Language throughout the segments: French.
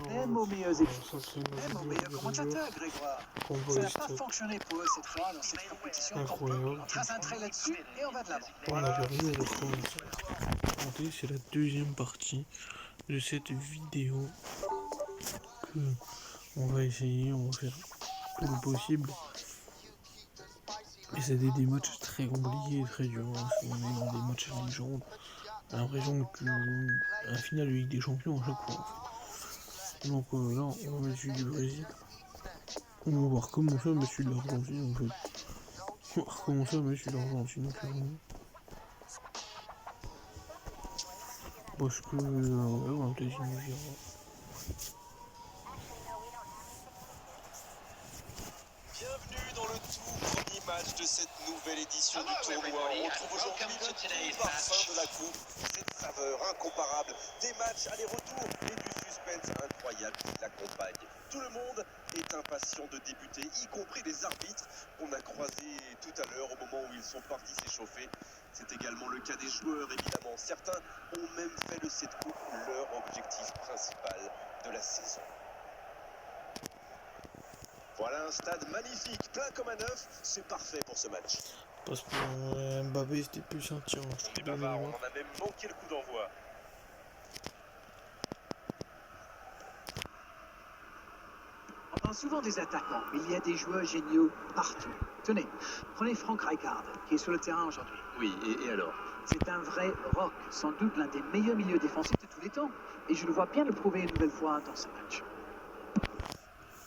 même aux meilleurs ça équipes, c'est une même aux vidéo meilleurs de commentateurs, Grégoire. combat Ça n'a historique pas fonctionné pour eux cette fois dans cette compétition. incroyable. On trace un trait là-dessus et on va de l'avant. On avait rien de commenter, c'est la deuxième partie de cette vidéo que on va essayer, on va faire tout le possible. Et c'est des matchs très compliqués et très durs. Hein. On est dans des matchs légendes. On a l'impression qu'un final de Ligue des Champions à chaque fois en fait. Donc là, on va mettre celui du Brésil. On va voir comment ça, mais celui de l'Argentine en fait. On va voir comment ça, mais celui de l'Argentine carrément. Parce que ouais, on va peut-être y verra. Bienvenue dans le tout premier match de cette nouvelle édition du tournoi. On retrouve aujourd'hui le tout parfum de la coupe, cette saveur incomparable, des matchs aller-retour et du suspense incroyable qui l'accompagne. Tout le monde est impatient de débuter, y compris les arbitres qu'on a croisés tout à l'heure au moment où ils sont partis s'échauffer. C'est également le cas des joueurs, évidemment. Certains ont même fait de cette coupe leur objectif principal de la saison. Voilà un stade magnifique, plein comme un œuf, c'est parfait pour ce match. Parce que Mbappé c'était plus un tir. On est bavard, on en a même manqué le coup d'envoi. On parle souvent des attaquants, mais il y a des joueurs géniaux partout. Tenez, prenez Frank Rijkaard, qui est sur le terrain aujourd'hui. Oui, et alors? C'est un vrai rock, sans doute l'un des meilleurs milieux défensifs de tous les temps. Et je le vois bien le prouver une nouvelle fois dans ce match.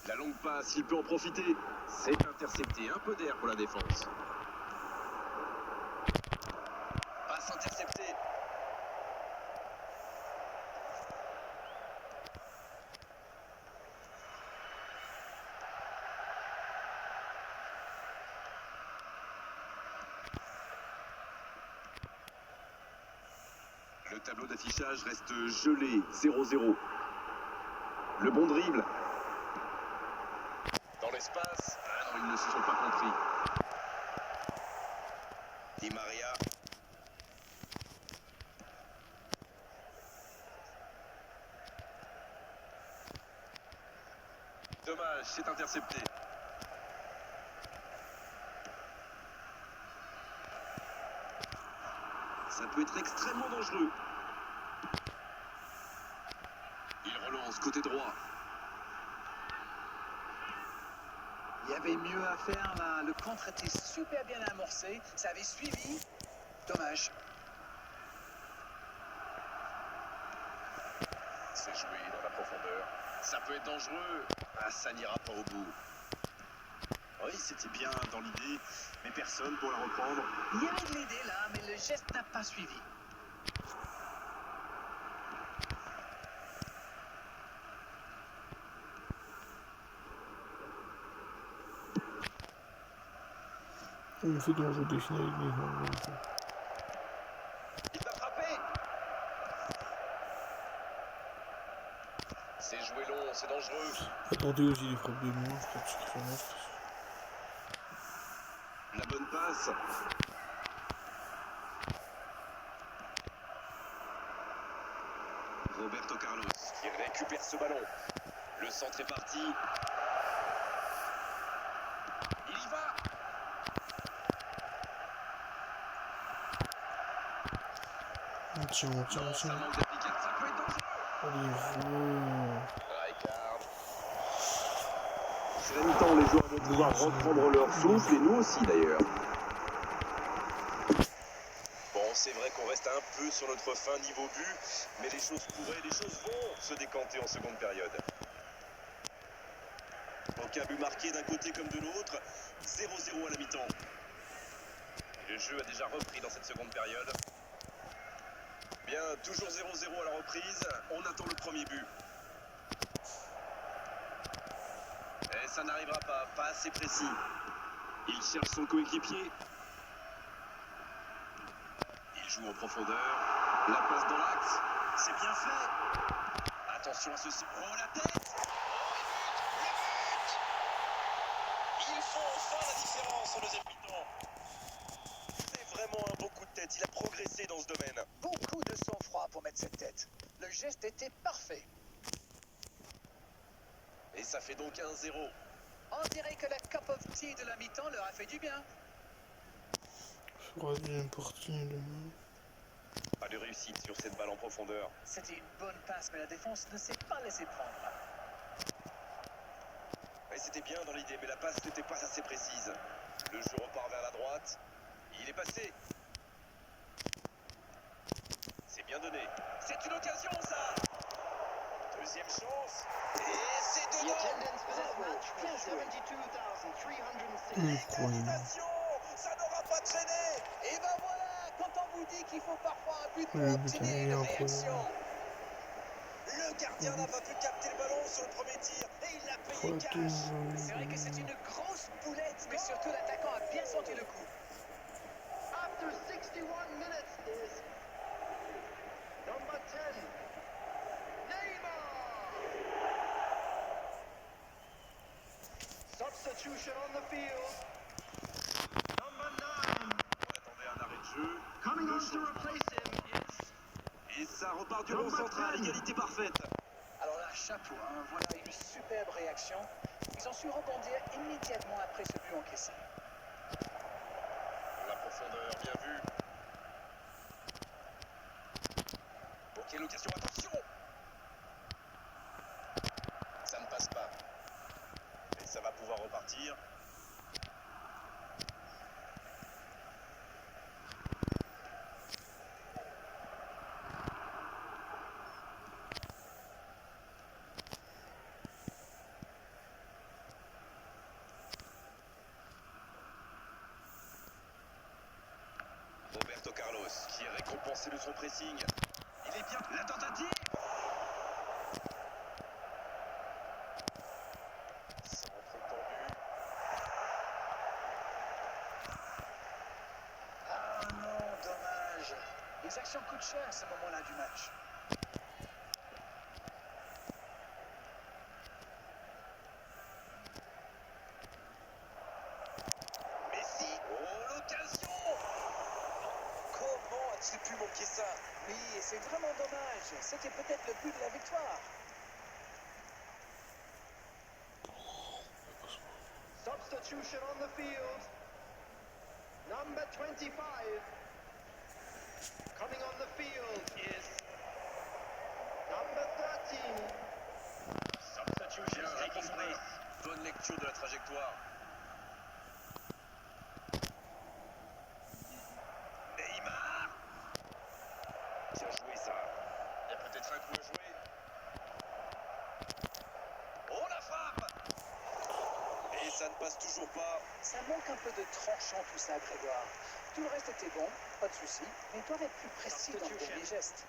La longue passe, il peut en profiter. C'est intercepté, un peu d'air pour la défense. Passe interceptée. Le tableau d'affichage reste gelé, 0-0. Le bon dribble. Dans l'espace. Ah non, ils ne se sont pas compris. Di Maria. Dommage, c'est intercepté. Ça peut être extrêmement dangereux. Il relance côté droit. Il y avait mieux à faire là. Le contre était super bien amorcé. Ça avait suivi. Dommage. C'est joué dans la profondeur. Ça peut être dangereux. Ah, ça n'ira pas au bout. Oui, c'était bien dans l'idée, mais personne pour la reprendre. Il y avait de l'idée là, mais le geste n'a pas suivi. On fait dans le jeu des finales Ligue des Champions. Il va frapper. C'est joué long, c'est dangereux. Attendez aussi les frappes de loin, je pense que ça reste. La bonne passe. Roberto Carlos qui récupère ce ballon. Le centre est parti. Il y va. Tiens. Non, ça manque d'application. Ça peut être dangereux. Allez, Rijkaard. C'est la mi-temps, les joueurs vont pouvoir reprendre leur souffle et nous aussi d'ailleurs. Bon, c'est vrai qu'on reste un peu sur notre fin niveau but, mais les choses vont se décanter en seconde période. Aucun but marqué d'un côté comme de l'autre, 0-0 à la mi-temps. Le jeu a déjà repris dans cette seconde période. Bien, toujours 0-0 à la reprise, on attend le premier but. Et ça n'arrivera pas assez précis. Il cherche son coéquipier. Il joue en profondeur. La passe dans l'axe. C'est bien fait. Attention à ceci. Oh, la tête. Oh, et but. Ils font enfin la différence en deuxième mi-temps. C'est vraiment un beau coup de tête. Il a progressé dans ce domaine. Beaucoup de sang-froid pour mettre cette tête. Le geste était parfait. Ça fait donc 1-0. On dirait que la cup of tea de la mi-temps leur a fait du bien. Sur la deuxième partie, Pas de réussite sur cette balle en profondeur. C'était une bonne passe, mais la défense ne s'est pas laissée prendre. Et c'était bien dans l'idée, mais la passe n'était pas assez précise. Le jeu repart vers la droite. Il est passé. C'est bien donné. C'est une occasion, ça. Deuxième chance. Et c'est dedans. L'égalisation. Ça n'aura pas traîné. Et ben voilà, quand on vous dit qu'il faut parfois un but pour le but obtenir une est réaction. Le gardien n'a pas pu capter le ballon sur le premier tir. Et il l'a payé cash. C'est vrai que c'est une grosse boulette, mais surtout l'attaquant a bien senti le coup. After 61 minutes is number 10, Neymar. Substitution on the field. Number 9. On attendait un arrêt de jeu. Coming Le on to changement. replace him is Et ça repart du rond central. Égalité parfaite. Alors là, chapeau, hein, voilà une superbe réaction. Ils ont su rebondir immédiatement après ce but encaissé. La profondeur, bien vu. Ok, l'occasion, attention. Ça ne passe pas. Mais ça va pouvoir repartir. Roberto Carlos, qui est récompensé de son pressing. Il est bien. La tentative. Centre tendu. Ah non, dommage. Les actions coûtent cher à ce moment-là du match. Messi. Oh, l'occasion. Comment a-t-il pu manquer ça? Oui, et c'est vraiment dommage. C'était peut-être le but de la victoire. substitution on the field. Number 25. Coming on the field is number 13. Substitution Bien, la taking profondeur. place. Bonne lecture de la trajectoire. Neymar. Bien joué ça. Il y a peut-être un coup à jouer. Oh la frappe. Et ça ne passe toujours pas. Ça manque un peu de tranchant tout ça, Grégoire. Tout le reste était bon, pas de souci, mais ils doivent être plus précis dans le premier geste.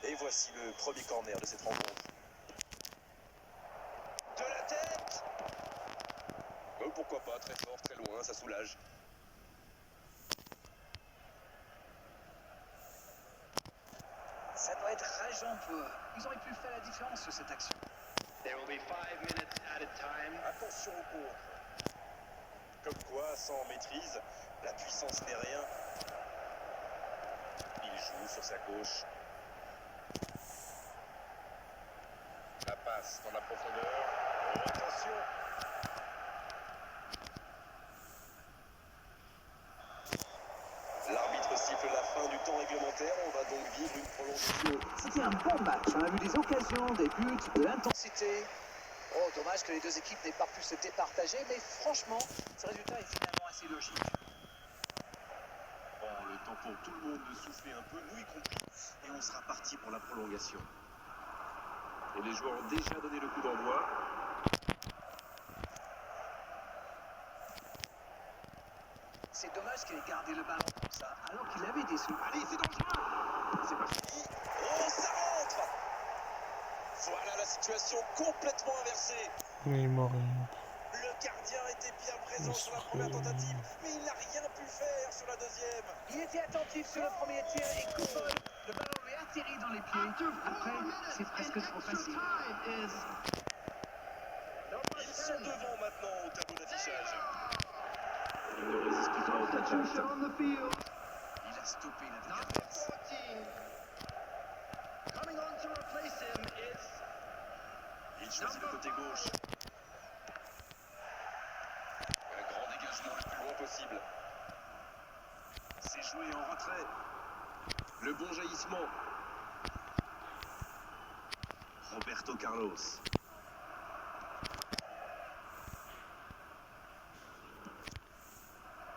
Et voici le premier corner de cette rencontre. De la tête. Pourquoi pas, très fort, très loin, ça soulage. Ça doit être rageant pour eux. Ils auraient pu faire la différence sur cette action. There will be 5 minutes added time. Attention au cours. Comme quoi, sans maîtrise, la puissance n'est rien. Il joue sur sa gauche. La passe dans la profondeur. Oh, attention. L'arbitre siffle la fin du temps réglementaire. On va donc vivre une prolongation. C'était un bon match. On a vu des occasions, des buts, de l'intensité. Oh, dommage que les deux équipes n'aient pas pu se départager, mais franchement, ce résultat est finalement assez logique. Bon, le temps pour tout le monde de souffler un peu, nous y compris. Et on sera parti pour la prolongation. Et les joueurs ont déjà donné le coup d'envoi. C'est dommage qu'il ait gardé le ballon comme ça, alors qu'il avait des sous. Allez, c'est dangereux. C'est parti. Oh, ça rentre. Voilà la situation complètement inversée. Neymar, Le gardien était bien présent sur la première tentative, mais il n'a rien pu faire sur la deuxième. Il était attentif sur le premier tir et coup de bol. Le ballon lui atterrit dans les pieds. Après, c'est presque trop facile. Ils sont devant maintenant au tableau d'affichage. Il ne Substitution résiste pas. on the field. Il a stoppé la Number adverse. 14. Coming on to replace him is choisit le côté gauche. Un grand dégagement le plus loin possible. C'est joué en retrait. Le bon jaillissement. Roberto Carlos.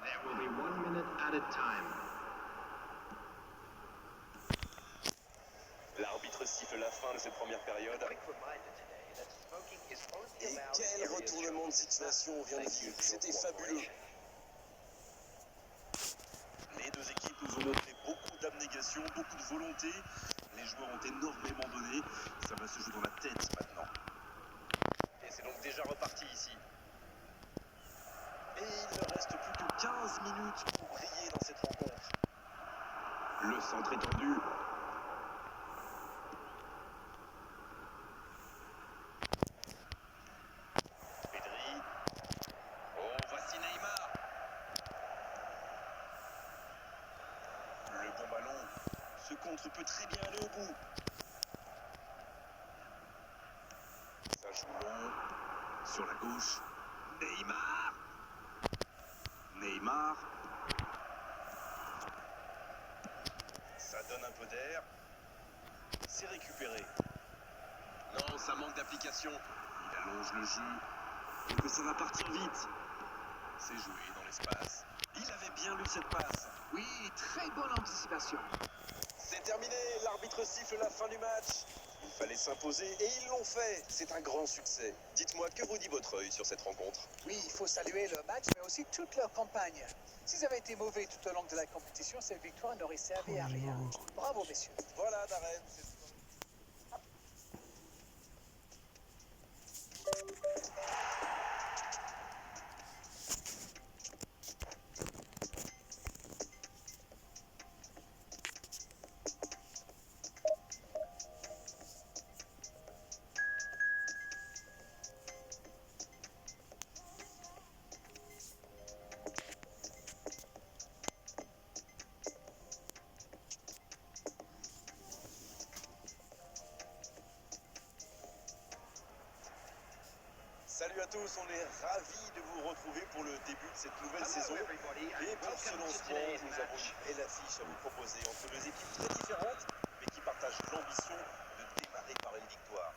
There will be 1 minute added time. L'arbitre siffle la fin de cette première période. Et quel retournement de situation on vient de vivre. C'était fabuleux. Les deux équipes nous ont montré beaucoup d'abnégation, beaucoup de volonté. Les joueurs ont énormément donné. Ça va se jouer dans la tête maintenant. Et c'est donc déjà reparti ici. Et il ne reste plus que 15 minutes pour briller dans cette rencontre. Le centre est tendu. Pedri. Oh, voici Neymar. Le bon ballon. Ce contre peut très bien aller au bout. Ça joue long. Sur la gauche. Neymar. Neymar. Ça donne un peu d'air. C'est récupéré. Non, ça manque d'application. Il allonge le jeu. Et que ça va partir vite. C'est joué dans l'espace. Il avait bien lu cette passe. Oui, très bonne anticipation. C'est terminé, l'arbitre siffle la fin du match. Il fallait s'imposer et ils l'ont fait. C'est un grand succès. Dites-moi, que vous dit votre œil sur cette rencontre? Oui, il faut saluer le match, mais aussi toute leur campagne. S'ils avaient été mauvais tout au long de la compétition, cette victoire n'aurait servi à rien. Bravo, messieurs. Voilà, Darren. Salut à tous, on est ravis de vous retrouver pour le début de cette nouvelle saison. Et pour ce lancement, nous avons une belle affiche à vous proposer entre deux équipes très différentes, mais qui partagent l'ambition de démarrer par une victoire.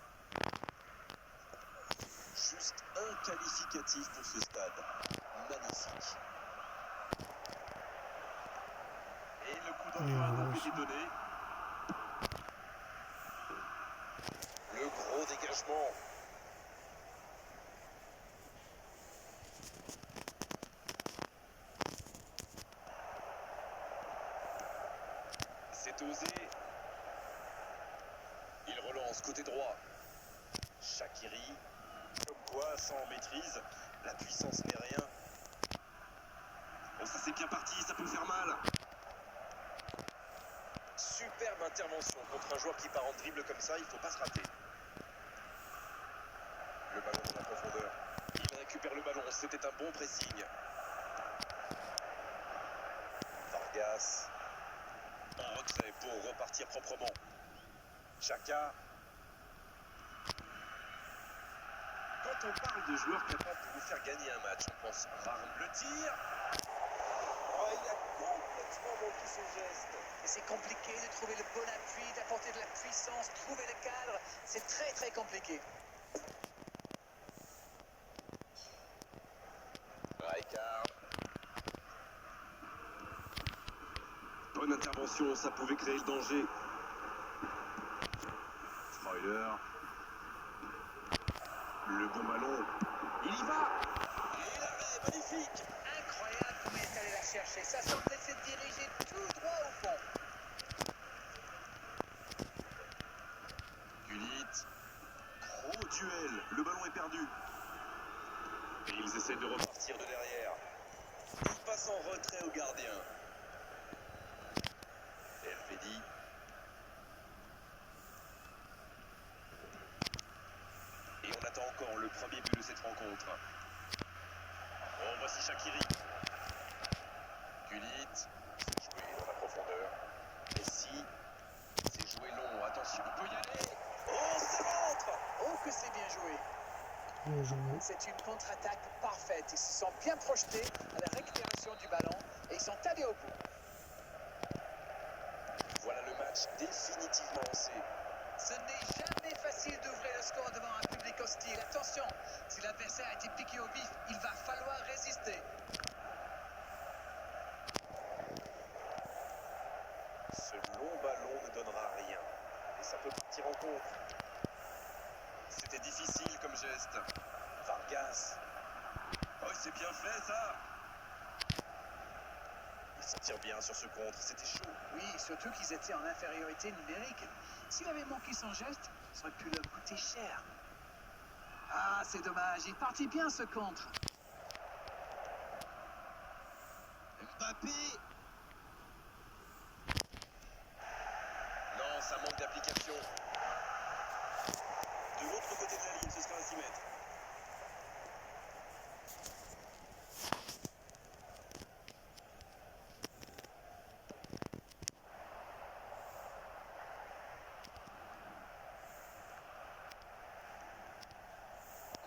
Juste un qualificatif pour ce stade. Magnifique. Et le coup d'envoi a donc été donné. Le gros dégagement. C'est osé. Il relance côté droit. Shaqiri. Comme quoi, sans maîtrise, la puissance n'est rien. Oh, ça c'est bien parti, ça peut faire mal. Superbe intervention contre un joueur qui part en dribble comme ça, il faut pas se rater. Le ballon dans la profondeur. Il récupère le ballon, c'était un bon pressing. Vargas. En retrait pour repartir proprement. Xhaka. Quand on parle de joueurs capables de vous faire gagner un match, on pense rarement le tir. Oh, il a complètement manqué son geste. Et c'est compliqué de trouver le bon appui, d'apporter de la puissance, trouver le cadre. C'est très, très compliqué. Rijkaard. Bonne intervention, ça pouvait créer le danger. Freuler. Le bon ballon. Il y va. Et l'arrêt, magnifique. Incroyable comment il est allé la chercher. Ça semblait se diriger tout droit au fond. Gullit. Gros duel. Le ballon est perdu. Et ils essaient de repartir de derrière. Il passe en retrait au gardien. Elvedi. Et on attend encore le premier but de cette rencontre. Oh, voici Shaqiri. Gullit. C'est joué dans la profondeur. Messi. C'est joué long. Attention, il peut y aller. Oh, ça rentre. Oh, que c'est bien joué. Les gens, C'est une contre-attaque parfaite. Ils se sont bien projetés à la récupération du ballon et ils sont allés au bout. Voilà le match définitivement lancé. Ce n'est jamais facile d'ouvrir le score devant un public hostile. Attention, si l'adversaire a été piqué au vif, il va falloir résister. Ce long ballon ne donnera rien. Et ça peut partir en contre. C'était difficile comme geste. Vargas. Oh, c'est bien fait ça. Il s'en tire bien sur ce contre. C'était chaud. Oui, surtout qu'ils étaient en infériorité numérique. S'il avait manqué son geste, ça aurait pu leur coûter cher. Ah, c'est dommage. Il partit bien ce contre. Mbappé. Non, ça manque d'application. De l'autre côté de la ligne, ce sera à 6 mètres.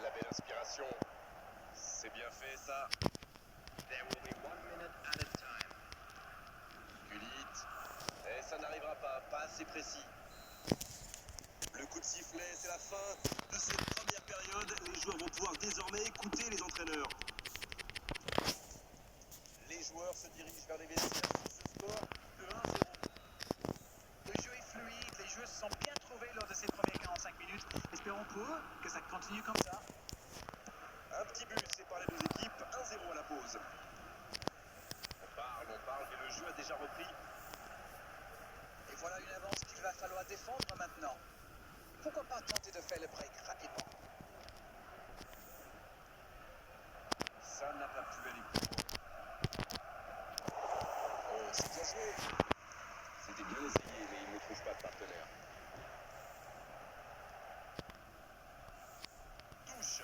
La belle inspiration. C'est bien fait ça. There will be 1 minute at a time. Gullit. Et ça n'arrivera pas, pas assez précis. Le coup de sifflet, c'est la fin de cette première période. Les joueurs vont pouvoir désormais écouter les entraîneurs. Les joueurs se dirigent vers les vestiaires sur ce score de 1-0. Le jeu est fluide, les joueurs se sont bien trouvés lors de ces premières 45 minutes. Espérons pour eux que ça continue comme ça. Un petit but sépare les deux équipes, 1-0 à la pause. On parle, mais le jeu a déjà repris. Et voilà une avance qu'il va falloir défendre maintenant. Pourquoi pas tenter de faire le break rapidement? Ça n'a pas pu aller plus loin. Oh, c'est bien joué. C'était bien essayé, mais il ne trouve pas de partenaire. Touche.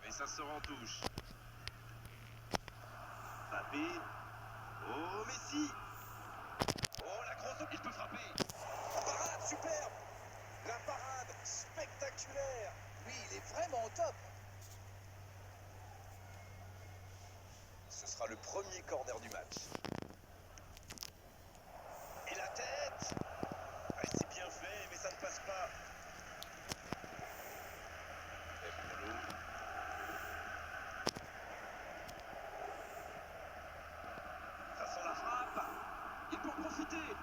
Mais ça sort en touche. Mbappé. Oh, Messi. Oh, la grosse, il peut frapper. La parade, superbe. La parade, spectaculaire. Oui, il est vraiment au top. Ce sera le premier corner du match. Et la tête. Ah, c'est bien fait, mais ça ne passe pas. Embolo. Ça sent la frappe. Il peut en profiter.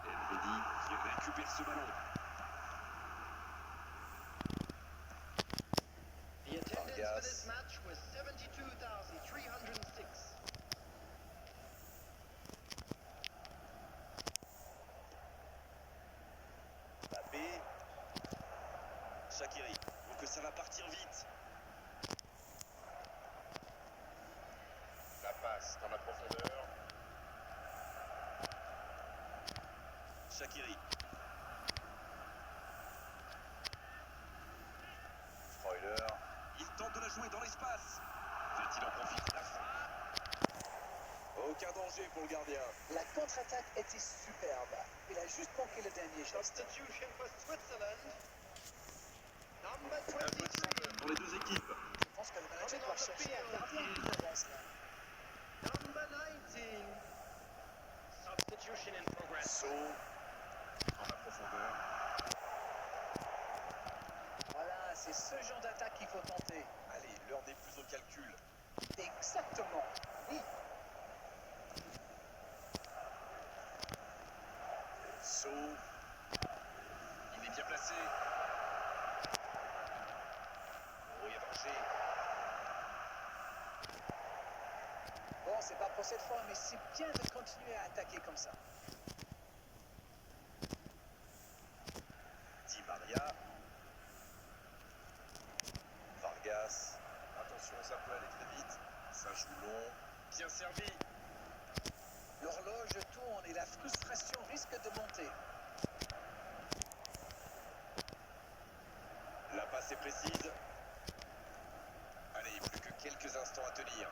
Elvedi qui récupère ce ballon. The attendance for Vargas. this match was 72,306. Mbappé. Shaqiri. Donc que ça va partir vite. La passe dans la profondeur. Shaqiri. Freuler. Il tente de la jouer dans l'espace. Va-t-il en profiter? La frappe. Aucun danger pour le gardien. La contre-attaque était superbe. Il a juste manqué le dernier geste. Substitution for Switzerland. Number Un peu de 23. saveur pour les deux équipes. Je pense que le manager doit chercher à garder un peu d'avance là. Number 19. Substitution in progress. Saut dans la profondeur. Voilà, c'est ce genre d'attaque qu'il faut tenter. Allez, l'heure n'est plus au calcul. Exactement. Oui. Saut. Il est bien placé. Oh, il y a danger. Bon, c'est pas pour cette fois, mais c'est bien de continuer à attaquer comme ça. Di Maria. Vargas. Attention, ça peut aller très vite. Ça joue long. Bien servi. L'horloge tourne et la frustration risque de monter. La passe est précise. Allez, plus que quelques instants à tenir.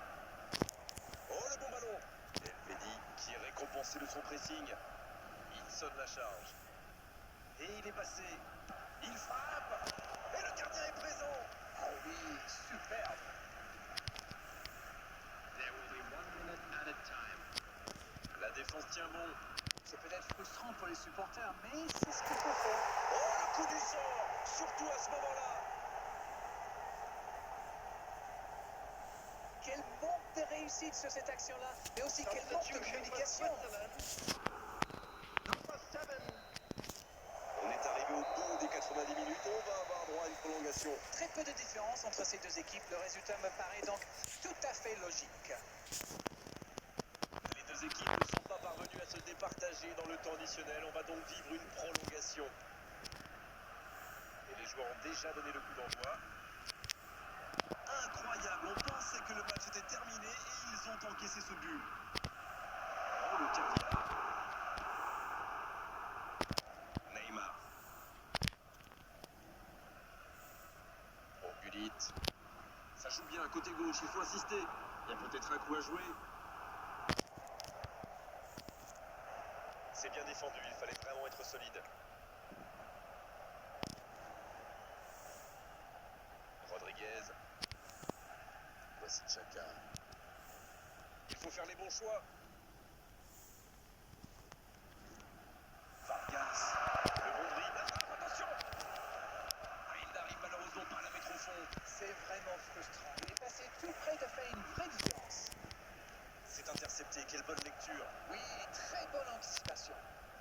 Oh, le bon ballon. Elvedi qui est récompensé. passer de son pressing. Il sonne la charge. Et il est passé. Il frappe. Et le gardien est présent. Ah oui, superbe. There will be 1 minute added time. La défense tient bon. C'est peut-être frustrant pour les supporters, mais c'est ce qu'il faut faire. Oh, le coup du sort. Surtout à ce moment-là. Quel manque de réussite sur cette action-là, mais aussi quel manque de Substitution for communication. Switzerland. Number 7. On est arrivé au bout des 90 minutes. On va avoir droit à une prolongation. Très peu de différence entre ces deux équipes. Le résultat me paraît donc tout à fait logique. Les deux équipes ne sont pas parvenues à se départager dans le temps additionnel. On va donc vivre une prolongation. Et les joueurs ont déjà donné le coup d'envoi. Incroyable, on pensait que le match était terminé et ils ont encaissé ce but. Oh, le caviar. Neymar. Oh, Gullit. Ça joue bien, côté gauche, il faut assister. Il y a peut-être un coup à jouer. C'est bien défendu, il fallait vraiment être solide. Rodriguez. Voici Chaka. Il faut faire les bons choix. Vargas. Le bon dribble. Attention. Ah, il n'arrive malheureusement pas à la mettre au fond. C'est vraiment frustrant. Il est passé tout près de faire une vraie différence. C'est intercepté, quelle bonne lecture. Oui, très bonne anticipation.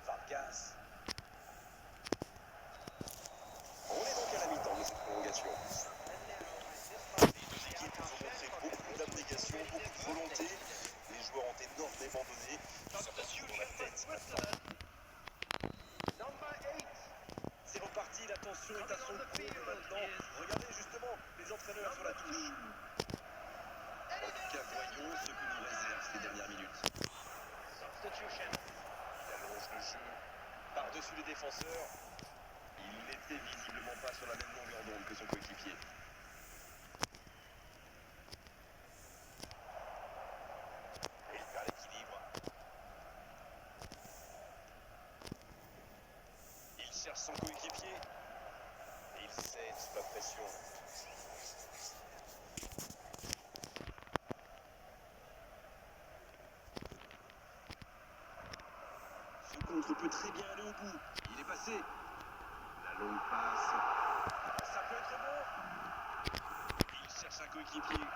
Vargas. On est donc à la mi-temps de cette prolongation. Les deux équipes nous ont montré beaucoup d'abnégation, beaucoup de volonté. Les joueurs ont énormément donné. Ça va dans la tête maintenant. Number 8. C'est reparti, la tension est à son comble maintenant. Regardez justement les entraîneurs sur la touche. En tout cas, voyons ce que nous réservent ces dernières minutes. Substitution. Il allonge le jeu par-dessus les défenseurs. Il n'était visiblement pas sur la même longueur d'onde que son coéquipier. Il perd l'équilibre. Il cherche son coéquipier. Et il cède sous la pression. Ce contre peut très bien aller au bout. Il est passé. La longue passe. Ça peut être bon. Il cherche un coéquipier.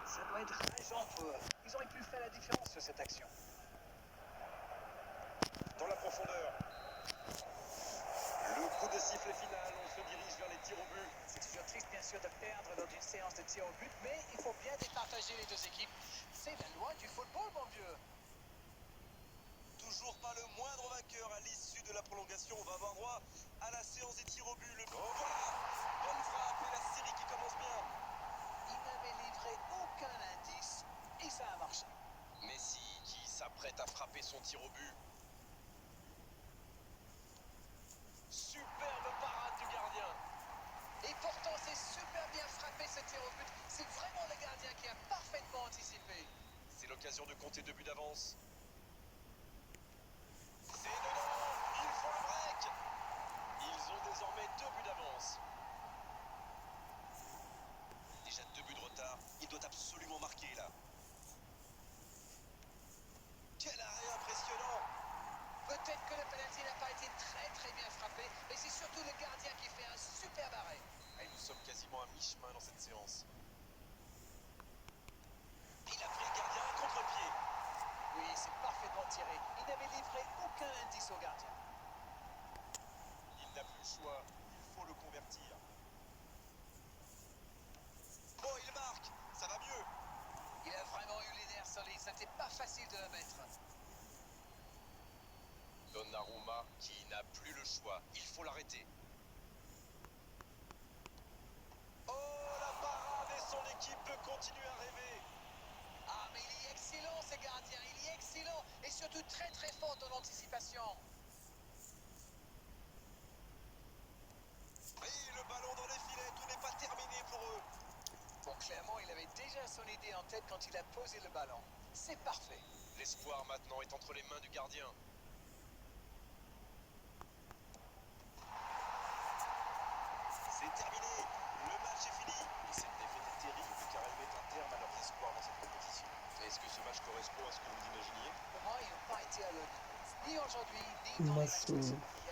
Ça doit être rageant pour eux. Ils auraient pu faire la différence sur cette action. Dans la profondeur. Le coup de sifflet final. On se dirige vers les tirs au but. C'est toujours triste, bien sûr, de perdre lors d'une séance de tir au but, mais il faut bien départager les deux équipes. C'est la loi du football, mon vieux. Toujours pas le moindre vainqueur à l'issue de la prolongation. On va avoir droit à la séance des tirs au but. Oh, voilà. Bonne frappe et la série qui commence bien. Il n'avait livré aucun indice et ça a marché. Messi qui s'apprête à frapper son tir au but. Superbe parade du gardien. Et pourtant, c'est super bien frappé ce tir au but. C'est vraiment le gardien qui a parfaitement anticipé. C'est l'occasion de compter 2 buts d'avance. C'est dedans. Il faut le break. Ils ont désormais 2 buts d'avance. Déjà 2 buts de retard. Il doit absolument marquer là. Quel arrêt impressionnant. Peut-être que le penalty n'a pas été très bien frappé, mais c'est surtout le gardien qui fait un superbe arrêt. Et nous sommes quasiment à mi-chemin dans cette séance. Il a pris le gardien à contre-pied. Oui, c'est parfaitement tiré. Il n'avait livré aucun indice au gardien. Il n'a plus le choix. Il faut le convertir. Oh, il marque. Ça va mieux. Il a vraiment eu les nerfs solides. Ça n'était pas facile de le mettre. Donnarumma qui n'a plus le choix. Il faut l'arrêter. Oh, la parade et son équipe peut continuer à rêver. Ah, mais il est excellent, ce gardien. Il est excellent et surtout très fort dans l'anticipation. Et le ballon dans les filets. Tout n'est pas terminé pour eux. Donc Clairement, il avait déjà son idée en tête quand il a posé le ballon. C'est parfait. L'espoir maintenant est entre les mains du gardien. C'est terminé, le match est fini. Et cette défaite est terrible car elle met un terme à leurs espoirs dans cette compétition. Est-ce que ce match correspond à ce que vous imaginiez? Pour moi, ils n'ont pas été à leur niveau. Ni aujourd'hui, ni dans les Match matchs précédents.